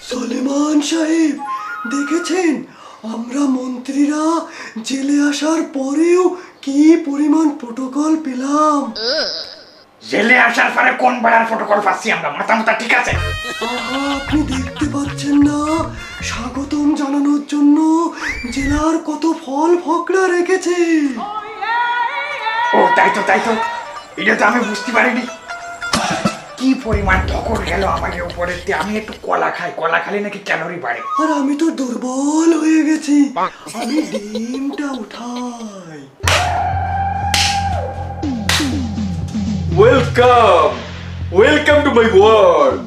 সলেমান সাহেব, দেখেছেন আমরা মন্ত্রীরা জেলে আসার পরেও কি পরিমাণ প্রটোকল পেলাম। জেলে আসার পরে কোন বেড়ার প্রটোকল পাচ্ছি আমরা? মাথা মাথা ঠিক আছে? আপনি দেখতে পাচ্ছেন না, স্বাগতম জানানোর জন্য জেলার কত ফল ফকড়া রেখেছে। ও তাই তো এটা তো আমি বুঝতে পারিনি। কি পরিমাণ ধকল গেল আমাকে উপরে। আমি একটু কলা খাই, কলা খালি নাকি ক্যালোরি বাড়ে। আর আমি তো দুর্বল হয়ে গেছি, আমি ডিমটা উঠাই। Welcome to my world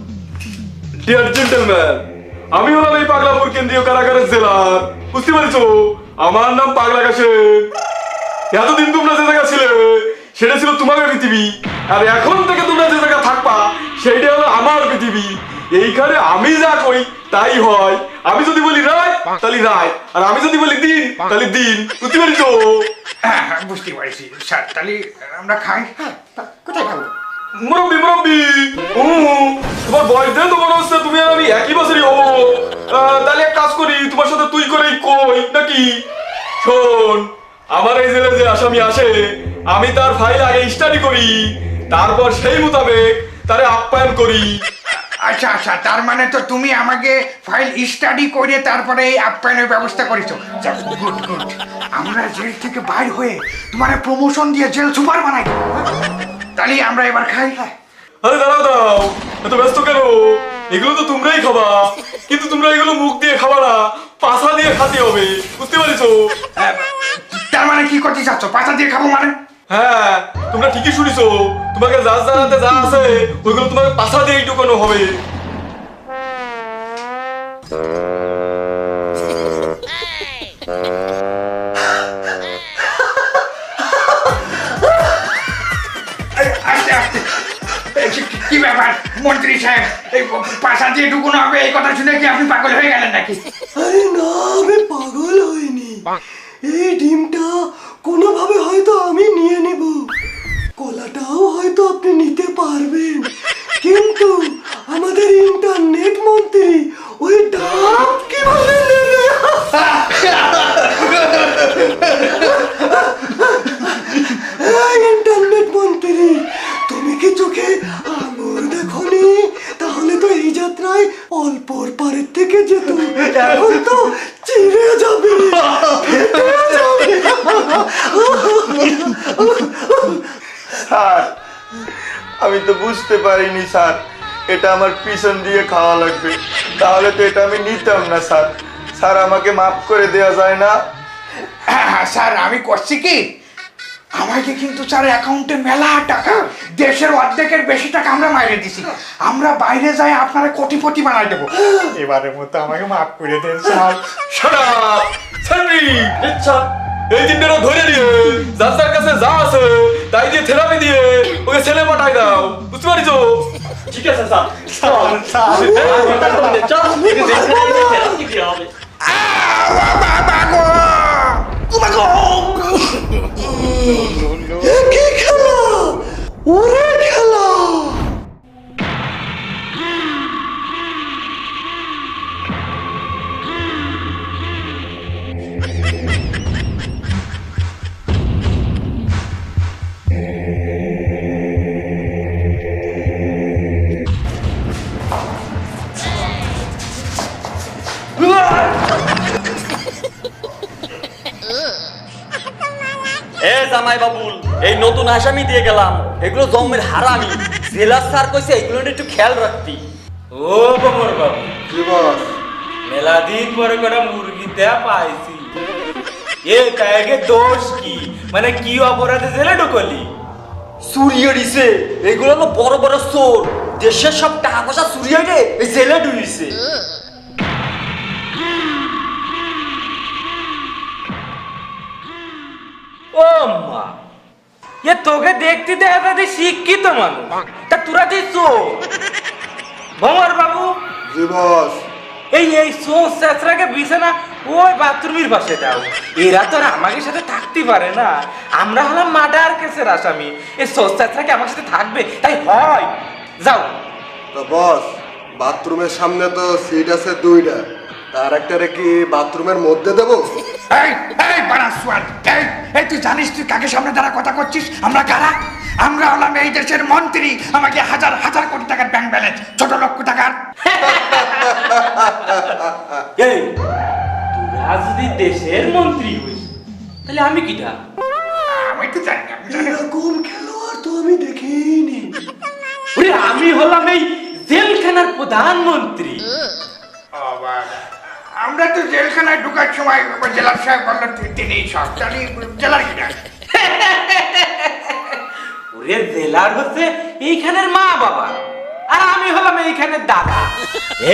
dear gentleman. আমি হলাম এই পাগলাপুর কেন্দ্রীয় কারাগারের জেলার, বুঝতে পারছো? আমার নাম পাগলা কাশেম। এতদিন তোমরা যে জায়গা ছিলে সেটা ছিল তোমাদের পৃথিবী, আর এখন থেকে তোমরা যে জায়গা থাকবা সেইটা হলো আমার পৃথিবী। এইখানে আমি যা করি তাই হয়। আমি যদি বলি রায় তাহলে রায়, আর আমি যদি বলি দিন তাহলে দিন, বুঝতে পারছো? হ্যাঁ বুঝতে পারছি স্যার। তাহলে আমরা খাই। কোথায় খাবো? মুরব্বি তোমার বয়স দেন তো মনে হচ্ছে তুমি আর আমি একই বছরই হবো। তাহলে এক কাজ করি, তোমার সাথে তুই করেই কই নাকি? শোন, আমার এই জেলে যে আসামি আসে আমি তার ফাইল আগে স্টাডি করি, তারপর সেই মোতাবেক তারে আপ্যায়ন করি। আচ্ছা, তার মানে তো তুমি আমাকে ফাইল স্টাডি করে তারপরে এই আপ্যায়নের ব্যবস্থা করেছো। গুড। আমরা জেল থেকে বাইর হয়ে তোমার প্রমোশন দিয়ে জেল সুপার বানাই দেবো। তাহলে আমরা এবার খাই। আরে দাঁড়াও, এত ব্যস্ত কেন? এগুলো তো তোমরাই খাবা, কিন্তু তোমরা এগুলো মুখ দিয়ে খাবা না, পাছা দিয়ে খাতে হবে, বুঝতে পারছো? তার মানে কি করতে চাচ্ছ? পাছা দিয়ে খাবো মানে? হ্যাঁ, তোমরা ঠিকই শুনিছো। তোমাকে যা জানাতে যা আছে ওইগুলো তোমাকে পাছা দিয়ে ঢুকানো হবে। আস্তে কি ব্যাপার মন্ত্রী সাহেব? এই পাছা দিয়ে ঢুকানো হবে এই কথা শুনে কি আপনি পাগল হয়ে গেলেন নাকি? আরে না, আমি পাগল হইনি। এই ডিমটা কোনোভাবে হয়তো আমি নিয়ে নিব, কলাটাও হয়তো আপনি নিতে পারবেন, কিন্তু আমাদের ইন্টারনেট মন্ত্রী ওই ডাব কিভাবে নেবে? ইন্টারনেট মন্ত্রী, তুমি কি চোখে আঙুর দেখোনি? তাহলে তো এই যাত্রায় অল্পর পারের থেকে যেত, এখন তো চিড়ে যাবে, ফেটে যাবে। স্যার, আমি তো বুঝতে পারিনি স্যার, এটা আমার পিছন দিয়ে খাওয়া লাগবে, তাহলে তো এটা আমি নিতাম না স্যার। স্যার, আমাকে মাফ করে দেওয়া যায় না? হ্যাঁ স্যার, আমি করছি কি, আমাকে কিন্তু স্যার অ্যাকাউন্টে মেলা টাকা, দেশের অর্ধেকের বেশি টাকা আমরা মাইরে দিছি। আমরা বাইরে যাই আপনারা কোটিপতি বানাই দেবো। এবারের মতো আমাকে মাফ করে দেন স্যার। Shut up sentry. আচ্ছা, এই তিনটারও ধরে নিয়ে যার কাছে যা আছে তাই দিয়ে থেরাপি দিয়ে ওকে ছেলে পাঠাই দাও, বুঝতে পারছো? ঠিক আছে স্যার, চল। কি খেলা? ওরে খেলা! এ জামাই বাবুল, এই নতুন আসামি দিয়ে গেলাম, এগুলো জন্মের হারামি। জেলার স্যার কইছে এগুলো একটু খেয়াল রাখতি। ও কোমর বাবু, কি বস? মেলা দিন পরে করে মুরগি দেয়া পাইছি। এ তাইকে দোষ কি? মানে কি অপরাধে জেলে ঢুকলি? চুরিয়ে দিছে, এগুলো হলো বড় বড় চোর, দেশের সব টাকা পয়সা চুরিয়ে রে এই জেলে ঢুকিছে। ও মা, এ তোকে দেখতে দেখা শিক্ষিত মানুষ, তা তোরা তুই চোর। ভমর বাবু, জি বস। এই সোস চেঁচড়াকে বিছানা ওই বাথরুমের পাশে দাও। এরা তো আর আমাদের সাথে থাকতে পারে না, আমরা হলাম মার্ডার কেসের আসামি। এই সোস চেঁচড়াকে আমার সাথে থাকবে, তাই হয়। যাও। তো বস, বাথরুমের সামনে তো সিট আছে 2টা, তার একটারে কি বাথরুমের মধ্যে দেবো? এই এই বারাসওয়াত, এই তুই জানিস তুই কাকে সামনে দ্বারা কথা করছিস? আমরা কারা? আমরা হলাম এই দেশের মন্ত্রী। আমাকে হাজার হাজার কোটি টাকার ব্যাংক ব্যালেন্স, ছোট লক্ষ টাকার। এই তোরা যদি দেশের মন্ত্রী হইস, তাহলে আমি কিটা? আমি তো জানি না, আমি জানি না। এরকম খেলোয়াড় তো আমি দেখিনি। ওরে আমি হলাম এই জেলখানার প্রধানমন্ত্রী। আমরা তো জেলখানায় ঢুকার সময় জেলার সাহেব বললেন তিনি সব জানি, জেলার কিনা। ওরে জেলার হচ্ছে এইখানের মা বাবা, আর আমি হলাম এইখানের দাদা।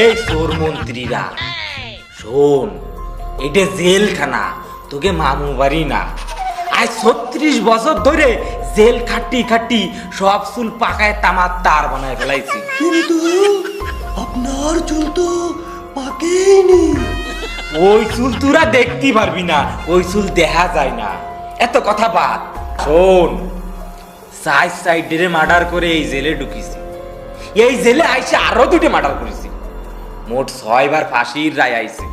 এই চোর মন্ত্রীরা শোন, এটা জেলখানা, তোকে মামু বাড়ি না। আজ 36 বছর ধরে জেল খাটি খাটি সব চুল পাকায় তামার তার বানায় ফেলাইছি। কিন্তু আপনার চুল তো পাকেইনি। ওই চুল তোরা দেখতে পারবি না, ওই চুল দেখা যায় না। এত কথা বাদ, শোন, সাইডে মার্ডার করে এই জেলে ঢুকিছি। এই জেলে আইসে আরো 2টে মার্ডার করেছি। মোট 6 বার ফাঁসির রায় আইছে।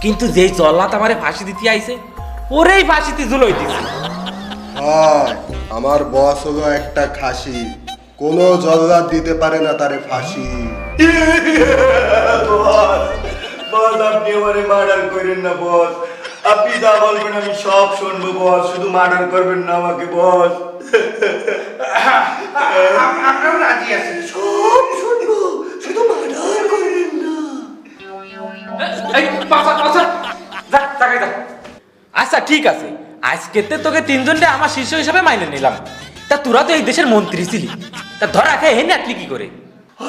কিন্তু যেই জল্লাদ আমারে ফাঁসি দিতে আইছে, ওরেই ফাঁসিতে ঝুলই দিছে। আমার বস হলো একটা খাসি, কোনো জল্লাদ দিতে পারে না তারে ফাঁসি। বস, বস আপনি আমারে মার্ডার করেন না বস। আপনি যা বলবেন আমি সব শুনবো বস, শুধু মার্ডার করবেন না আমাকে বস। আমরাও রাজি আছি। সব শুনবো, শুধু মার্ডার করবেন না। এই পাছা যা তাকাই যা। আচ্ছা ঠিক আছে, আজকেতে তোকে 3জনটা আমার শিষ্য হিসাবে মাইনে নিলাম। তা তোরা তো এই দেশের মন্ত্রী ছিলি, তা ধরা খেয়ে হেন আটলি কি করে?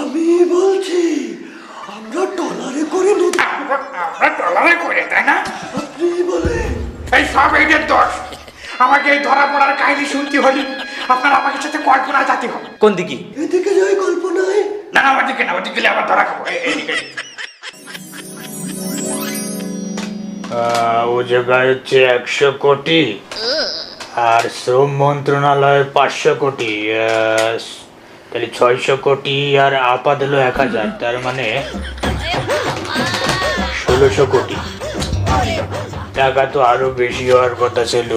আমি বলছি আমরা টলারে করে নদী। আমরা টলারে করে, তাই না? আপনি বলেন। এই সব এইটার দোষ। আমাকে এই ধরা পড়ার কাহিনী শুনতে হলে আপনার আমাকে সাথে কল্পনা জাতি হবে। কোন দিকে? এদিকে যাই কল্পনায়। না না, ওদিকে না, ওদিকে গেলে আবার ধরা খাবো। এইদিকে। ও জায়গায় হচ্ছে 100 কোটি আর শ্রম মন্ত্রণালয় 500 কোটি, তাহলে 600 কোটি আর আপা দিল 1000, তার মানে 1600 কোটি টাকা। তো আরো বেশি হওয়ার কথা ছিল।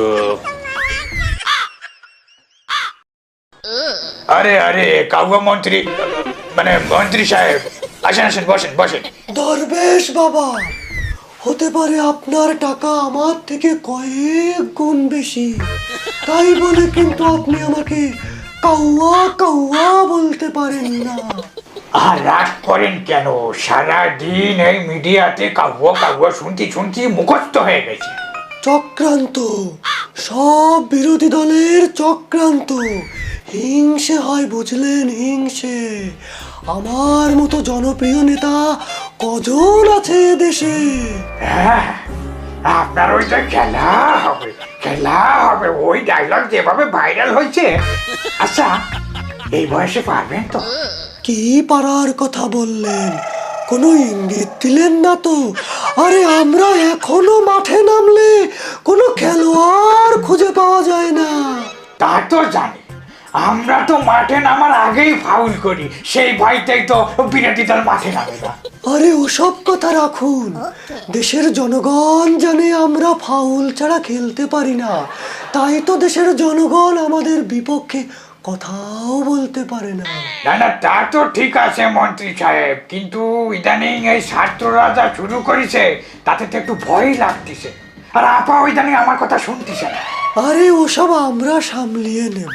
আরে আরে কাউয়া মন্ত্রী, মানে মন্ত্রী সাহেব, আসেন আসেন, বসেন বসেন। দরবেশ বাবা, হতে পারে আপনার টাকা আমার থেকে কয়েক গুণ বেশি, তাই বলে কিন্তু আপনি আমাকে কাউয়া কাউয়া বলতে পারেন না। আর রাগ করেন কেন? সারাদিন এই মিডিয়াতে কাউয়া কাউয়া শুনতে শুনতে মুখস্থ হয়ে গেছে। চক্রান্ত, সব বিরোধী দলের চক্রান্ত। হিংসে হয় বুঝলেন, হিংসে। আমার মতো জনপ্রিয় নেতা কজন আছে দেশে? হ্যাঁ, আপনার ওইটা খেলা হবে, খেলা হবে। ওই ডায়লগ যেভাবে ভাইরাল হয়েছে। আচ্ছা, এই বয়সে পারবেন তো? কি পারার কথা বললেন? কোনো ইঙ্গিত দিলেন না তো? আরে আমরা এখনো মাঠে নামলে কোনো খেলোয়াড় খুঁজে পাওয়া যায় না। তা তো জানি, আমরা তো মাঠে নামার আগেই ফাউল করি। সেই ভয়টাই তো বিরোধী দল মাঠে নামে না। আরে ওসব কথা রাখুন, দেশের জনগণ জানে আমরা ফাউল ছাড়া খেলতে পারি না, তাই তো দেশের জনগণ আমাদের বিপক্ষে কথাও বলতে পারে না। না না, তা তো ঠিক আছে মন্ত্রী সাহেব, কিন্তু ইদানিং এই ছাত্ররা যা শুরু করেছে তাতে তো একটু ভয় লাগতেছে। আর আপা ইদানিং আমার কথা শুনতেছে না। আরে ওসব আমরা সামলিয়ে নেব।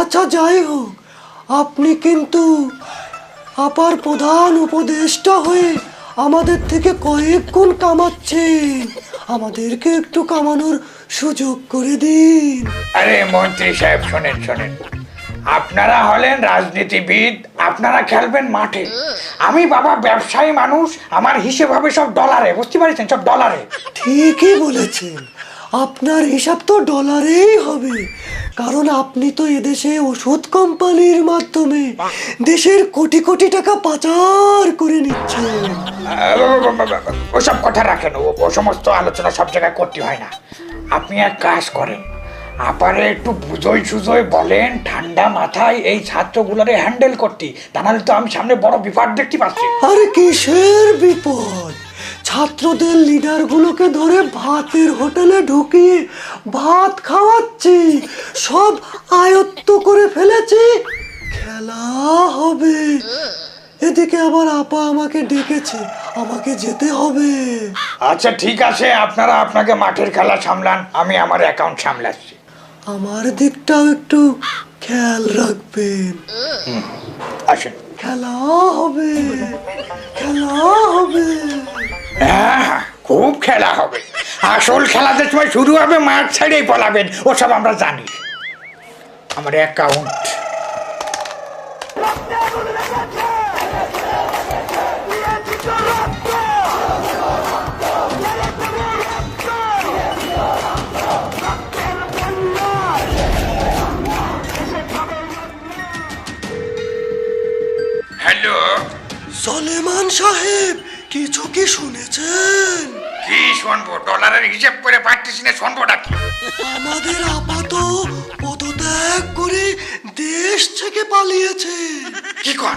আচ্ছা যাই হোক, আপনি কিন্তু আপার প্রধান উপদেষ্টা হয়ে আমাদের থেকে কয়েক গুণ কামাচ্ছেন, আমাদেরকে একটু কামানোর সুযোগ করে দিন। আরে মন্ত্রী সাহেব শোনেন শোনেন, আপনারা হলেন রাজনীতিবিদ, আপনারা খেলবেন মাঠে। আমি বাবা ব্যবসায়ী মানুষ, আমার হিসেব হবে সব ডলারে, বুঝতে পারছেন? সব ডলারে। ঠিকই বলেছেন, আপনার হিসাব তো ডলারেই হবে, কারণ আপনি তো এদেশে ওষুধ কোম্পানির মাধ্যমে দেশের কোটি কোটি টাকা পাচার করে নিচ্ছেন। ওসব কথা রাখেন, ও সমস্ত আলোচনা সব জায়গায় করতে হয় না। আপনি এক কাজ করেন, আপারে একটু বুঝোই সুজোই বলেন ঠান্ডা মাথায় এই ছাত্রগুলোরে হ্যান্ডেল করতে, তা নাহলে তো আমি সামনে বড় বিপদ দেখতে পাচ্ছি। আরে কিসের বিপদ? ছাত্রদের লিডারগুলোকে ধরে ভাতের হোটেলে ঢুকিয়ে ভাত খাওয়াচ্ছি, সব আয়ত্ত করে ফেলেছি, খেলা হবে। এদিকে আবার আপা আমাকে ডেকেছে, আমাকে যেতে হবে। আচ্ছা ঠিক আছে, আপনারা আপনাকে মাঠের খেলা সামলান, আমি আমার অ্যাকাউন্ট সামলাচ্ছি। আমার দিকটাও একটু খেয়াল রাখবেন। আসেন। খেলা হবে, খেলা হবে। হ্যাঁ, খুব খেলা হবে। আসল খেলাতে সময় শুরু হবে, মাঠ ছেড়েই পলাবেন, ওসব আমরা জানি। আমার অ্যাকাউন্ট হ্যালো, সলেমান সাহেব, কিছু কি শুনেছেন? কি শুনবো? ডলারের হিসেব করে পারতেছি না, শুনবোটা কি? আমাদের আপাত পদত্যাগ করে দেশ থেকে পালিয়েছে। কি কর?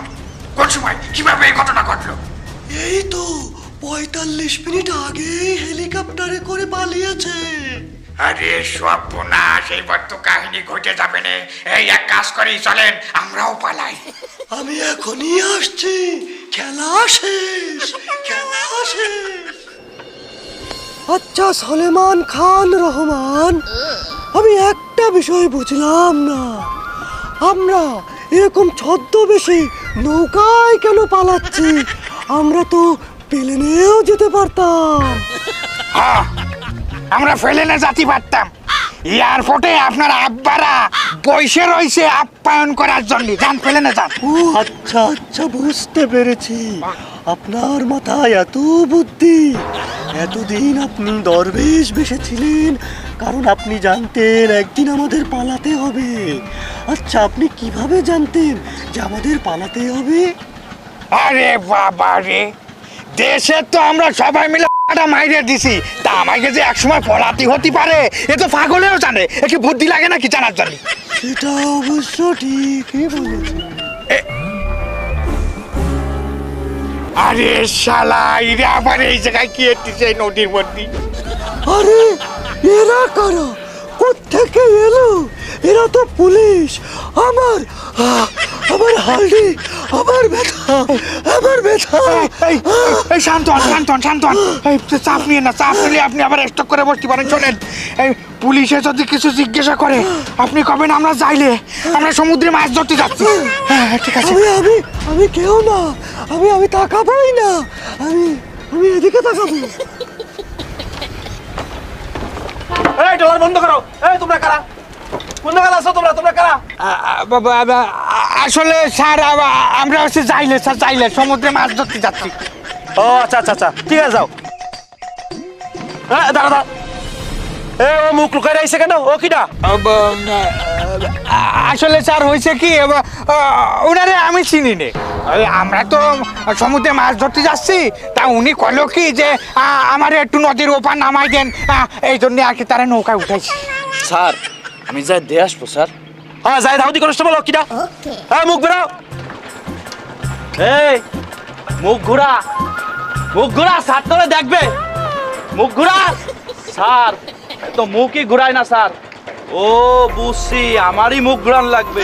কোন সময়? কিভাবে এই ঘটনা ঘটলো? এই তো 45 মিনিট আগেই হেলিকপ্টারে করে পালিয়েছে। আরে সর্বনাশ, এইবার তো কাহিনী ঘটে যাবে না। এই এক কাজ করি, চলেন আমরাও পালাই। আমি এখনই আসছি, খেলা শেষ, খেলা শেষ। আচ্ছা সলেমান খান রহমান, আমি একটা বিষয় বুঝলাম না, আমরা এরকম ছদ্মবেশে নৌকায় কেন পালাচ্ছি? আমরা তো প্লেনেও যেতে পারতাম। হ্যাঁ, আমরা ফেলেনে জাতি পারতাম। এয়ারপোর্টে আপনার আব্বারা বসে রয়েছে আপ্যায়ন করার জন্য, যান প্লেনে যান। ও আচ্ছা আচ্ছা, বুঝতে পেরেছি। আপনার মাথায় এত বুদ্ধি। এতদিন আপনি দরবেশ বেশে ছিলেন, কারণ আপনি জানতেন একদিন আমাদের পালাতে হবে। আচ্ছা, আপনি কিভাবে জানতেন যে আমাদের পালাতে হবে? আরে বাবা রে, দেশে তো আমরা সবাই মিলে মাইরে দিছি, তা আমাকে যে একসময় পলাতি হতে পারে এ তো পাগলেও জানে। একটু বুদ্ধি লাগে নাকি জানার জন্য? সেটা অবশ্য ঠিকই বলেছেন। আরে শালা, এরা আবার এই জায়গায় কি এসেছে এই নদীর মধ্যে? আরে এরা কারা? কোত্থেকে এলো? এরা তো পুলিশ। আমার হালদি, আমার ব্যথা, আমার ব্যথা। এই এই শান্ত হন, শান্ত হন, শান্ত হন। এই চাপ নিয়ে না, চাপ নিলে আপনি আবার স্টক করে বসতে পারেন। শোনেন, এই পুলিশে যদি কিছু জিজ্ঞাসা করে আপনি কবেন আমরা যাইলে আমরা সমুদ্রে মাছ ধরতে যাচ্ছি। হ্যাঁ ঠিক আছে। আমি কেউ না, আমি তাকাবোই না, আমি এদিকে তাকাবো। এই ডলার বন্ধ করো। এই তোমরা কারা? কোন জায়গায় আছো তোমরা? তোমরা কারা? আসলে স্যার আমরা হচ্ছে যাইলে, স্যার যাইলে সমুদ্রে মাছ ধরতে যাচ্ছি। ও আচ্ছা আচ্ছা আচ্ছা, ঠিক আছে যাও। দাঁড়া দাঁড়া, ও মুখ লুকাই রাখছে কেন? ও কিটা? আসলে স্যার হয়েছে কি, ওনারে আমি চিনি নে। আমরা তো সমুদ্রে মাছ ধরতে যাচ্ছি, তা উনি কইলো কি যে আমার একটু নদীর ওপার নামাই দেন, এই জন্য আর কি তারা নৌকায় উঠাইছি। স্যার আমি যাই দিয়ে আসবো স্যার। হ্যাঁ যাই, দাউদি কনস্টেবল কিটা? হ্যাঁ মুখ বেরাও। এই মুখ ঘুরা, মুখ ঘুরা, স্যার তোরে দেখবে। মুখ ঘুরা স্যার, তো মুখই ঘুরায় না স্যার। ও বুঝছি, আমারই মুখ ঘুরান লাগবে।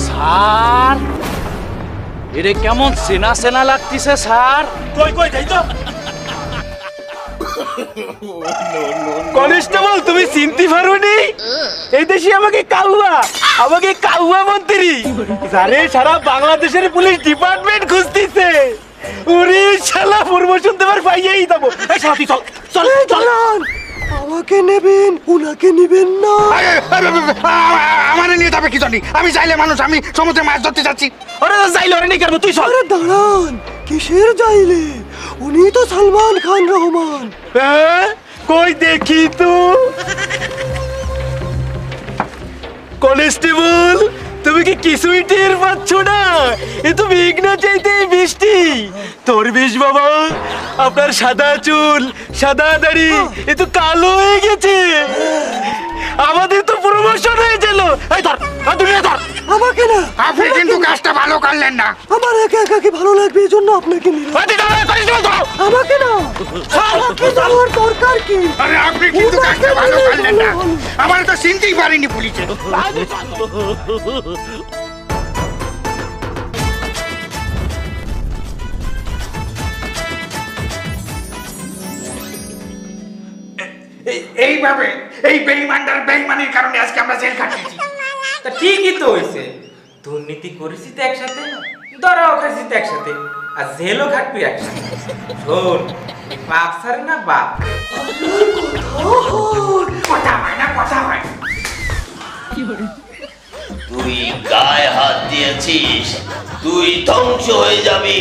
স্যার এরে কেমন চেনা চেনা লাগতেছে স্যার। কই কই যাই তো। কনস্টেবল তুমি চিনতে পারোনি? এই দেশে আমাকে কাউয়া মন্ত্রী জানে সারা বাংলাদেশের পুলিশ ডিপার্টমেন্ট খুঁজতেছে। উরি শালা প্রমোশন দেবার পাইয়েই দেবো। এই শালা তুই চল চল চল। আমাকে নেবেন, উনাকে নেবেন না। আমার নিয়ে যাবে কি জানি? আমি চাইলে মানুষ, আমি সমুদ্রে মাছ ধরতে যাচ্ছি। আরে যাইলে ওরে নিয়ে করবো, তুই চল। আরে দাঁড়ান, কিসের যাইলে? উনি তো সালমান খান রহমান। হ্যাঁ, কই দেখি তো। কনস্টেবল, তুমি কি কিছুই টের পাচ্ছ না? এ তো মেঘনা চাইতে বৃষ্টি। দরবেশ বাবা, আপনার সাদা চুল, সাদা দাড়ি, এ তো কালো হয়ে গেছে। আমাদের তো প্রমোশন হয়ে গেল। এই ধর, দুনিয়া ধর। আমাকে না, আপনি কিন্তু কাজটা ভালো করলেন না। আমার একা একা কি ভালো লাগবে, এই জন্য আপনাকে নিলাম। আমাকে না, আমাকে যাওয়ার দরকার কি? আরে আপনি কিন্তু কাজটা ভালো করলেন না। আমার তো চিনতেই পারিনি পুলিশে। এইভাবে এই বেঈমানদার বেঈমানির কারণে আজকে আমরা জেল খাটিয়েছি। তা ঠিকই তো হয়েছে, দুর্নীতি করেছি তো একসাথে, ধরাও খাইছি তো একসাথে, আর জেলও খাটবি একসাথে। শোন, এই বাপ সারে না বাপ। কথা হয় না, কথা হয়। তুই গায়ে হাত দিয়েছিস, তুই ধ্বংস হয়ে যাবি,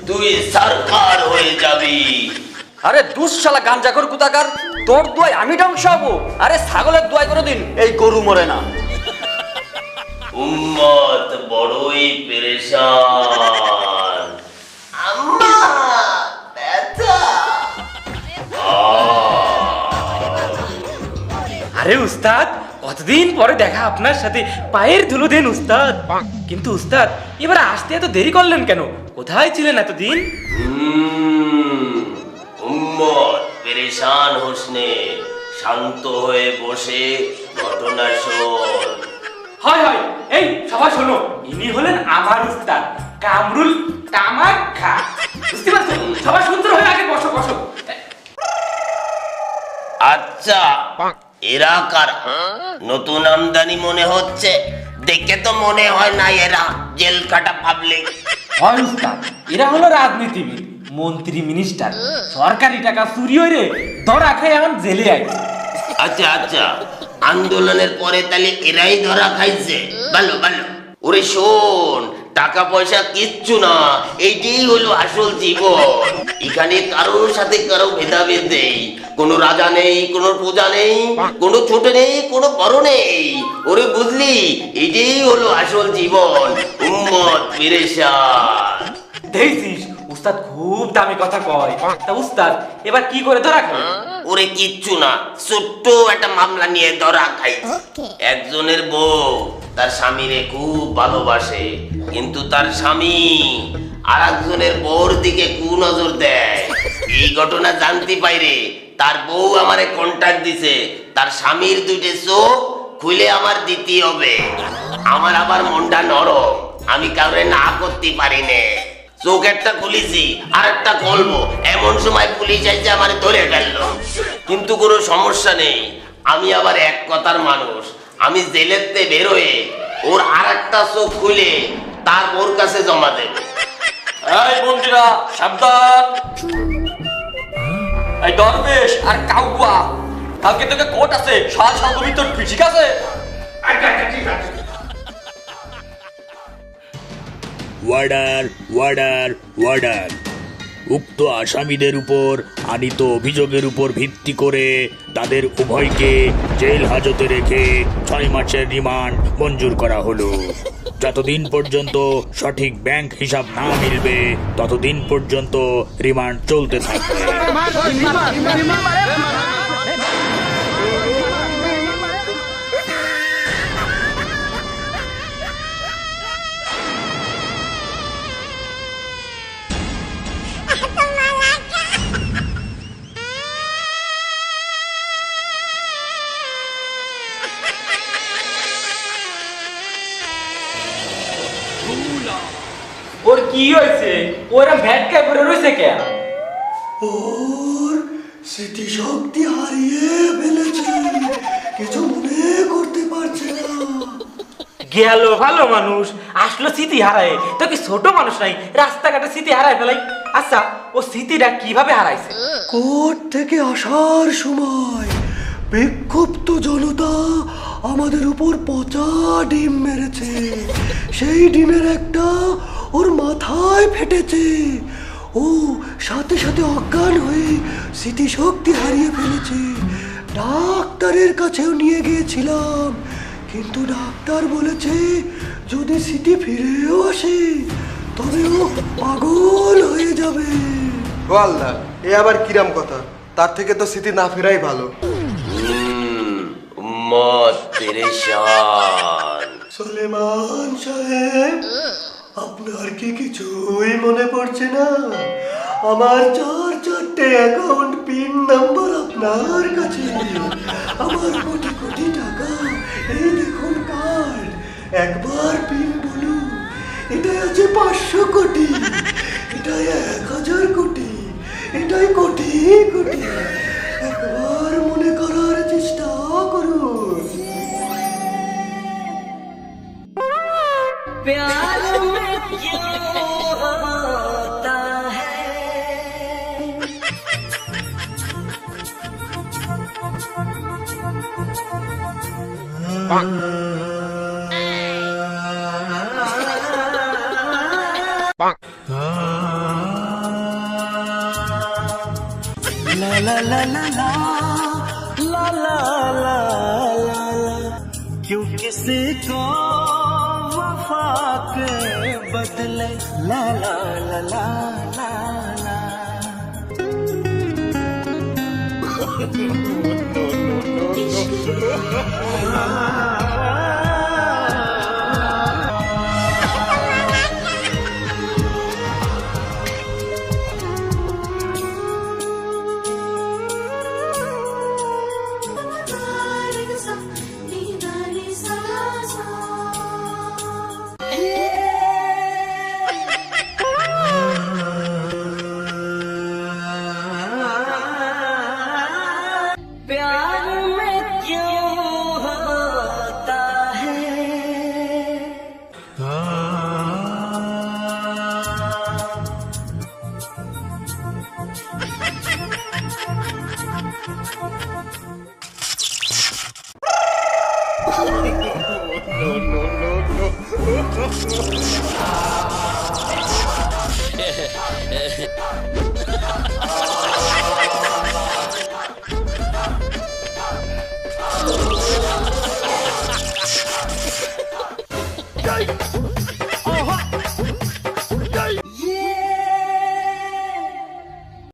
তুই সরকার হয়ে যাবি। আরে দুঃশালা গাঞ্জাখোর কুতাকার, তোর দোয়ায় আমি ধ্বংস হবো? আরে ছাগলের দোয়ায় কোনোদিন এই গরু মরে না। উম্মত বড়ই পেরেশান। আম্মা ব্যথা। আরে উস্তাদ, কতদিন পরে দেখা আপনার সাথে, পায়ের ধুলো দেন উস্তাদ। কিন্তু উস্তাদ, এবার আসতে এত দেরি করলেন কেন? কোথায় ছিলেন এতদিন? উম্মত পেরেশান হোসনে, শান্ত হয়ে বসে ঘটনা শোন। হয় হয়, এই সবাই শোনো, ইনি হলেন আমার উস্তাদ কামরুল তামাক খা। বুঝতে পারছো? সবাই সুন্দর হয়ে আগে বসো বসো। আচ্ছা, এরা কারা? নতুন আমদানি মনে হচ্ছে, দেখে তো মনে হয় না এরা জেল কাটা পাবলিক। হয় উস্তাদ, এরা হলো রাজনীতিবিদ, মন্ত্রী, মিনিস্টার, সরকারি টাকা চুরি হয়ে ধরা খায় এখন জেলে আইছে। আচ্ছা আচ্ছা, আন্দোলনের পরে তাহলে এরাই ধরা খাইছে। ভালো ভালো। ওরে শোন, টাকা পয়সা কিচ্ছু না, এইটাই হলো আসল জীবন। এখানে কারোর সাথে কারো ভেদাভেদ নেই, কোনো রাজা নেই, কোনো প্রজা নেই, কোনো ছোট নেই, কোনো বড় নেই। ওরে বুঝলি, এইটাই হলো আসল জীবন। উম্মত পেরেশান। দেখছিস, উস্তাদ খুব দামি কথা কয়। তা উস্তাদ, এবার কি করে ধরা খাবে? ওরে কিচ্ছু না, ছোট্ট একটা মামলা নিয়ে ধরা খাইছে। একজনের বউ তার স্বামীরে খুব ভালোবাসে, কিন্তু তার স্বামী আর একজনের বউর দিকে কুনজর দেয়। এই ঘটনা জানতে পাইরে তার বউ আমারে কন্টাক্ট দিছে, তার স্বামীর দুইটা চোখ খুলে আমার দিতে হবে। আমার আবার মনটা নরম, আমি কাউরে না করতে পারি না। চোখ একটা খুলেছি আর একটা খুলবো, এমন সময় পুলিশ এসে আমার ধরে ফেললো। কিন্তু কোনো সমস্যা নেই, আমি আবার এক কথার মানুষ। আমি জেলেতে বেরোয় ওর আর একটা চোখ খুলে তার ওর কাছে জমা দেব। এই বন্ধুরা সাবধান, এই দরবেশ আর কাউয়া, কালকে তোকে কোর্ট আছে, সাল সঙ্গমিত ঠিক আছে? আচ্ছা আচ্ছা, ঠিক আছে। ওয়ার্ডার ওয়ার্ডার ওয়ার্ডার, উক্ত আসামিদের উপর আনিত অভিযোগের উপর ভিত্তি করে তাদের উভয়কে জেল হাজতে রেখে 6 মাসের রিমান্ড মঞ্জুর করা হলো। যতদিন পর্যন্ত সঠিক ব্যাংক হিসাব না মিলবে ততদিন পর্যন্ত রিমান্ড চলতে থাকবে। ওর কি হয়েছে? ওরা ভ্যাটকা করে রয়েছে কে? ওর স্মৃতিশক্তি হারিয়ে ফেলেছে, কিছু মনে করতে পারছে না। গেল ভালো মানুষ, আসলো স্মৃতি হারায়। তো কি ছোট মানুষ নাই, রাস্তাঘাটে স্মৃতি হারায় ফেলাই? আচ্ছা, ও স্মৃতিটা কিভাবে হারাইছে? কোর্ট থেকে আসার সময় বিক্ষুব্ধ জনতা আমাদের উপর পচা ডিম মেরেছে। সেই ডিমের একটা ওর মাথায় ফেটেছে। ও সাথে সাথে অজ্ঞান হয়ে স্মৃতিশক্তি হারিয়ে ফেলেছে। ডাক্তারের কাছেও নিয়ে গিয়েছিলাম, কিন্তু ডাক্তার বলেছে যদি স্মৃতি ফিরেও আসে তবে ও পাগল হয়ে যাবে। ও আল্লাহ, এ আবার কিরাম কথা? তার থেকে তো স্মৃতি না ফেরাই ভালো। উম্মত পেরেশান। সুলেমান সাহেব, আপনার কি কিছুই মনে পড়ছে না? আমার 4 অ্যাকাউন্ট পিন নাম্বার আপনার কাছে। আমার কোটি কোটি টাকা, এই দেখুন কার্ড। একবার পিন বলুন। এটাই আছে 500 কোটি, এটাই 1000 কোটি, এটাই কোটি কোটি। একবার মনে করার চেষ্টা করুন। प्यार में क्यों होता है ला ला ला ला ला ला ला ला क्यों किसी को वफा के बदले ला ला ला ला ला ला